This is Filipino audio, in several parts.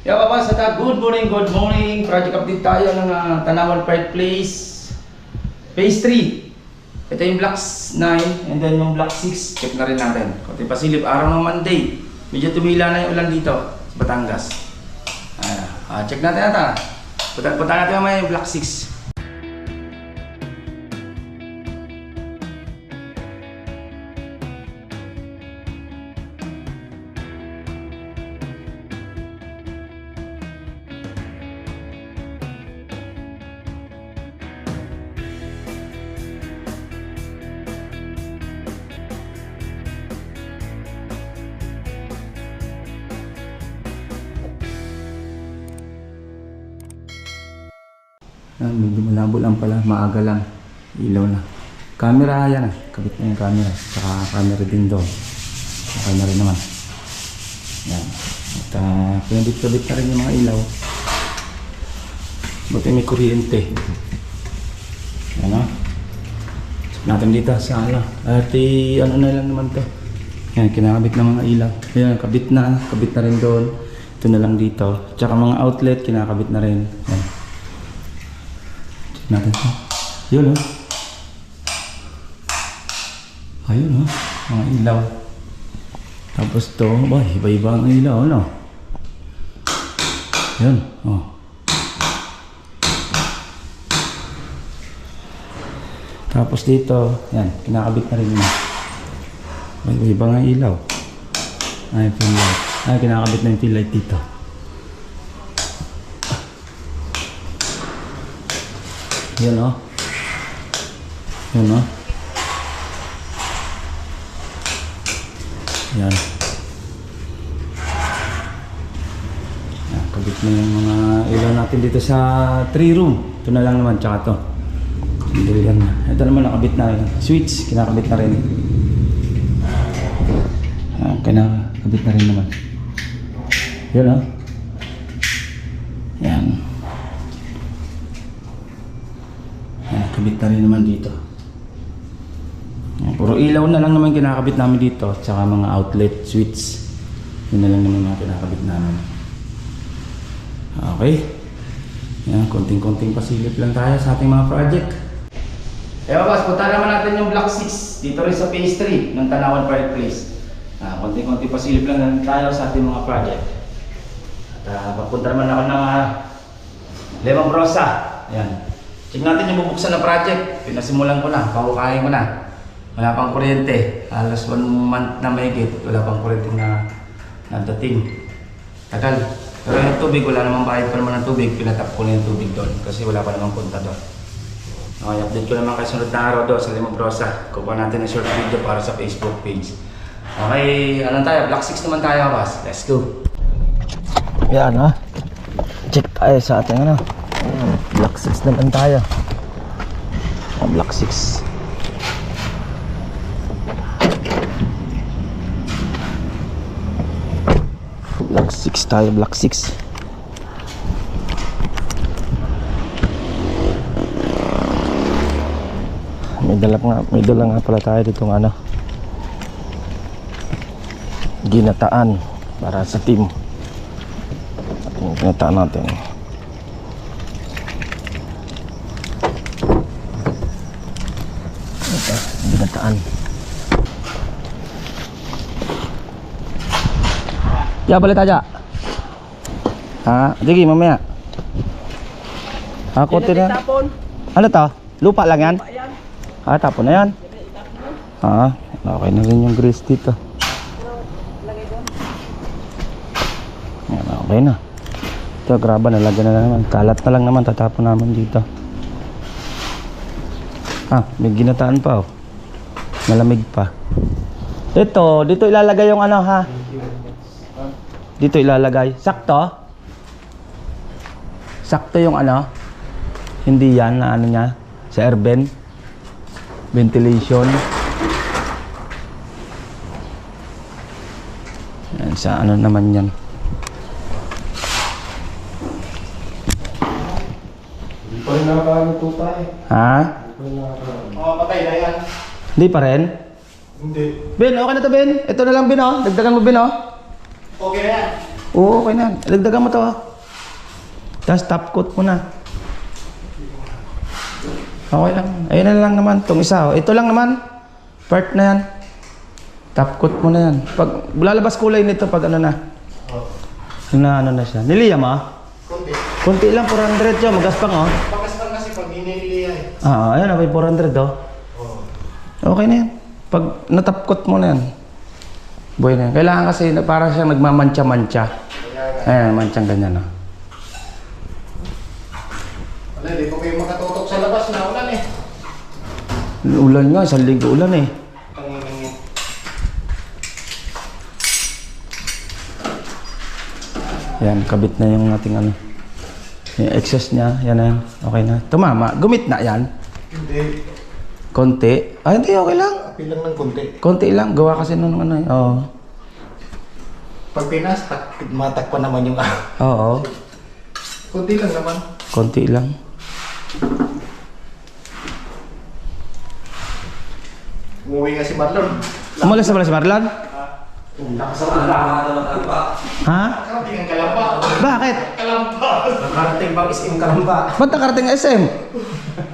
Yeah, Papa, sa good morning, good morning. Project update tayo ng Tanawan Park Place Phase 3. Ito yung Block 9 and then yung Block 6. Check na rin natin. Kunti pasilip, araw ng Monday. Medyo tumila na yung ulan dito sa Batangas. Check natin ata. Punta natin mamaya yung Block 6. Medyo malabo lang pala, maaga lang, ilaw na. Camera yan kabit na yung camera, saka camera din doon. Okay na rin naman. Yan. At pinabit-kabit na rin yung mga ilaw. Buti may kuryente. Yan o. Check natin dito sa ano na lang naman to. Yan, kinakabit ng mga ilaw. Yan, kabit na rin doon. Ito na lang dito. Tsaka mga outlet, kinakabit na rin. Yan. Natin ito. Yun o. Ayun o. Mga ilaw. Tapos ito. Iba-iba ang ilaw. Ano? Yun. O. Tapos dito. Yan. Kinakabit na rin mo. Iba-iba ang ilaw. Ay, full light. Ay, kinakabit na yung full light dito. Yun o. Yun o. Yan. Kabit na yung mga ilaw natin dito sa 3 room. Ito na lang naman, tsaka ito. Ito naman nakabit na rin. Switch, kinakabit na rin. Kinakabit na rin naman. Yun o. Yan. Kabit na rin naman dito. Puro ilaw na lang naman kinakabit namin dito. Tsaka mga outlet switch. Yun na lang naman mga kinakabit namin. Okay. Yan, konting-konting pasilip lang tayo sa ating mga project. Boss, punta naman natin yung Block 6. Dito rin sa Phase 3 ng Tanawan Park Place. Konting-konting pasilip lang tayo sa ating mga project. At papunta naman ako ng Lemang Brosa. Yan. Check natin yung bubuksan na project. Pinasimulan ko na, pahukahin ko na. Wala pang kuryente. Halos 1 month na mahigit. Wala pang kuryente na nadating. Tagal. Pero yung tubig, wala namang bayad pa naman ng tubig. Pinatap ko na yung tubig doon kasi wala pa namang punta doon. Okay, update ko naman kasunod na araw doon sa Lemang Brosa. Kukuha natin ng short video para sa Facebook page. Okay, ano tayo? Block 6 naman tayo, boss. Let's go. Yan ha. Check tayo sa ating ano. Block 6 naman tayo. Block 6. Block 6 tayo, Block 6. May dala nga pala tayo ditong ano. Ginataan para sa team. Ating ginataan natin. Ginataan. Ya, balik aja. Sige, mamaya. Konti na. Ano to? Lupa lang yan? Tapon na yan. Okay na rin yung grease dito. Yan, okay na. Ito, graba, nalagyan na naman. Kalat na lang naman, tatapon naman dito. May ginataan pa oh. Malamig pa. Ito, dito ilalagay yung ano ha. Dito ilalagay. Sakto? Sakto yung ano. Hindi yan na ano niya. Sa airben. Ventilation. Yan, sa ano naman yan. Hindi pa rin nakakaano tayo. Ha? Patay na yan. Hindi pa rin? Hindi. Ben, okay na to Ben. Ito na lang Ben oh. Dagdagan mo Ben oh. Okay na yan. Oo, okay na. Dagdagan mo to. Tapos top coat mo na. Okay lang. Ayun na lang naman. Itong isa. Oh. Ito lang naman. Part na yan. Top coat mo na yan. Pag lalabas kulay nito pag ano na. Na ano na siya. Niliya mo? Kunti. Kunti lang, 400 yun. Magaspang oh. Pakaspan kasi pag hiniliya eh. Ayun, okay, 400 oh. Okay na yan. Pag natapkot mo na yan. Buhay na yan. Kailangan kasi para siyang nagmamantsa-mantsa. Ayan, mantsang ganyan oh. Wala, di ko kayo makatutok sa labas na ulan eh. Ulan nga, 1 linggo ulan eh. Yan, kabit na yung ating ano. Yung exhaust niya, yan na yan. Okay na. Tumama. Gumit na yan. Hindi. Konti. Hindi, okay lang. Api lang ng kunti. Konti lang. Gawa kasi nung ano eh. Oo. Pag pinas, matakpan naman yung Oo. kunti lang naman. Konti lang. Umuwi nga si Marlon. Umalis na pala si Marlon? Ha? Nakarating ang kalamba. Bakit? Kalamba. Nakarating bang SM Kalamba? Ba't nakarating SM?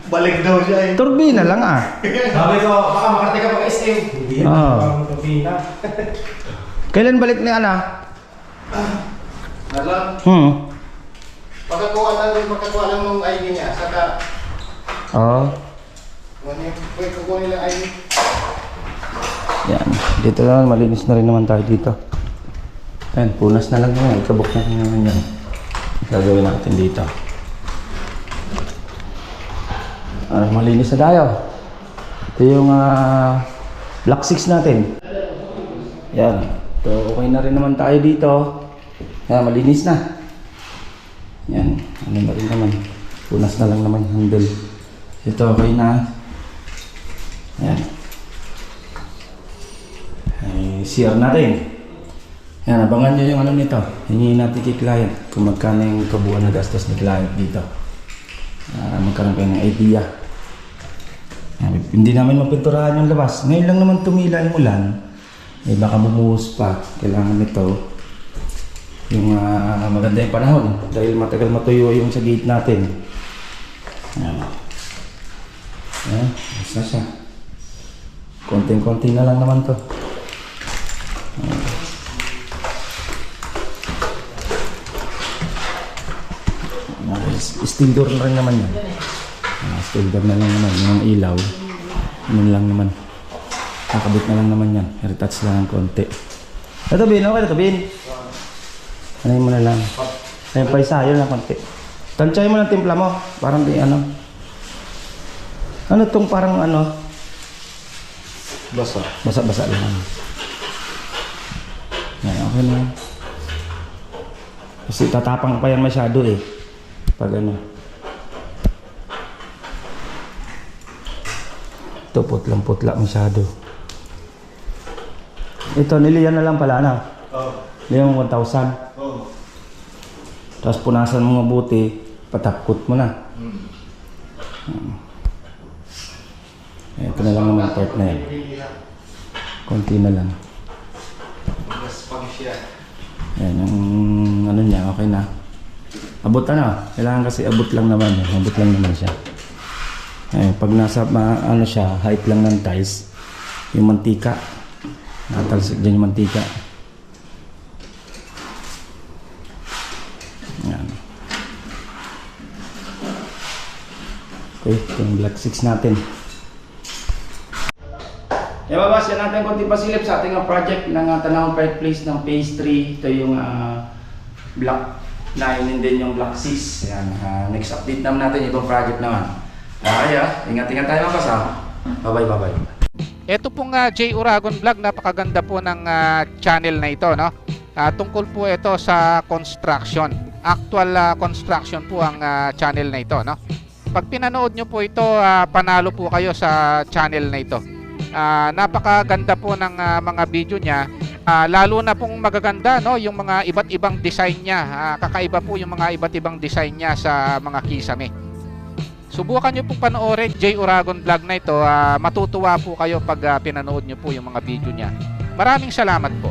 Balik daw siya eh. Turbina lang ah. Sabi ko, baka makarating ka pang SM. Oo. Kailan balik ni Ana? Marlon, makakuha lang ng ID niya. Saka, Oo. wait, kukuha nila ID. Yan. Dito naman, malinis na rin naman tayo dito. Ayan, punas na lang naman. Ikabok na naman yan. Gagawin natin dito. Malinis na tayo. Ito yung Black 6 natin. Yan. Ito, okay na rin naman tayo dito. Yan, malinis na. Yan. Ano na rin naman. Punas na lang naman yung handle. Ito, okay na. Yan. Ay, CR natin. Yan, abangan nyo yung ano nito. Hingin natin kay client kung magkano yung kabuuan na gastos ni client dito. Magkaroon kayo ng idea. Yan, hindi namin mapinturahan yung labas. Ngayon lang naman tumila yung ulan. Eh, baka bumuhos pa. Kailangan nito yung maganda yung panahon. Dahil matagal matuyo yung sa gate natin. Yan. Yan, basta siya. Konting-konti na lang naman to. Steel door na rin naman yan. Steel door na lang naman. Yung ilaw. Yun lang naman. Nakabit na lang naman yan. Retouch lang ng konti. Ito Bin, okay na ito Bin. Ano mo na lang. Ayun pa isa, yun lang konti. Tansyahin mo ng timpla mo. Parang di ano. Ano tong parang ano. Basa. Basa-basa lang. Yan, okay na yan. Kasi tatapang pa yan masyado eh. Pag ano. Ito putlang-putla masyado. Ito niliyan na lang pala na. Oo. Niliyan mo 1,000. Oo. Tapos punasan mo mabuti. Patapkot mo na. Ito na lang naman part na yan. Konti na lang. Gaspang siya. Yan, yung ano niya, okay na. Abot na. Kailangan kasi abot lang naman. Abot lang naman siya. Pag nasa ano siya, height lang ng tiles, yung mantika. Natalsik dyan yung mantika. Yan. Okay, ito yung Black 6 natin. Babas, yan natin konti pasilip sa ating project ng Tanawang Pride Place ng Phase 3. Ito yung Black 9 and then yung Black 6. Yan, next update naman natin ibang project naman. Ingat-ingat tayo babas ha. Bye-bye. Ito pong J Uragon Vlog, napakaganda po ng channel na ito, no? Tungkol po ito sa construction. Actual construction po ang channel na ito, no? Pag pinanood nyo po ito, panalo po kayo sa channel na ito. Napakaganda po ng mga video niya. Lalo na pong magaganda, no, yung mga iba't ibang design niya. Kakaiba po yung mga iba't ibang design niya sa mga kisame. Subukan nyo pong panoorin J Uragon Vlog na ito. Matutuwa po kayo pag pinanood nyo po yung mga video niya. Maraming salamat po.